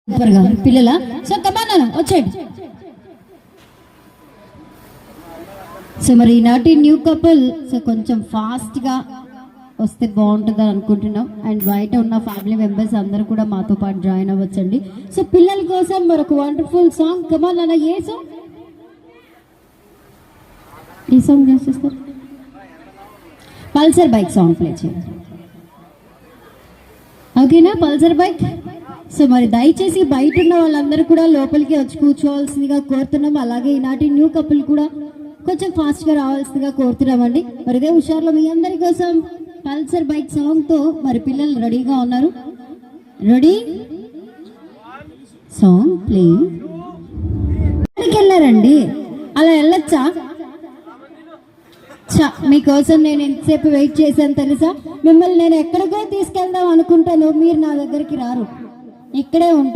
త్వరగా పిల్లల సో కమాన్ వచ్చేయండి. సో మరి ఈనాటి న్యూ కపుల్ సో కొంచెం ఫాస్ట్గా వస్తే బాగుంటుంది అనుకుంటున్నాం. అండ్ బయట ఉన్న ఫ్యామిలీ మెంబర్స్ అందరూ కూడా మాతో పాటు జాయిన్ అవ్వచ్చండి. సో పిల్లల కోసం మరొక వండర్ఫుల్ సాంగ్ కమాన్ అన్న. ఏ సాంగ్ చేస్తారు? పల్సర్ బైక్ సాంగ్ ప్లే చేయండి. ఓకేనా? Pulsar bike. సో మరి దయచేసి బయట ఉన్న వాళ్ళందరూ కూడా లోపలికి వచ్చి కూర్చోవాల్సిందిగా కోరుతున్నాం. అలాగే ఈనాటి న్యూ కపుల్ కూడా కొంచెం ఫాస్ట్గా రావాల్సిందిగా కోరుతున్నామండి. మరి ఇదే హుషారులో మీ అందరి కోసం పల్సర్ బైక్ సాంగ్తో మరి పిల్లలు రెడీగా ఉన్నారు. రెడీ? Song play. ఎక్కడికి వెళ్ళారండి? అలా వెళ్ళొచ్చా? మీకోసం నేను ఎంతసేపు వెయిట్ చేశాను తెలుసా? మిమ్మల్ని నేను ఎక్కడికో తీసుకెళ్దాం అనుకుంటాను, మీరు నా దగ్గరికి రారు, ఇక్కడే ఉంటాను.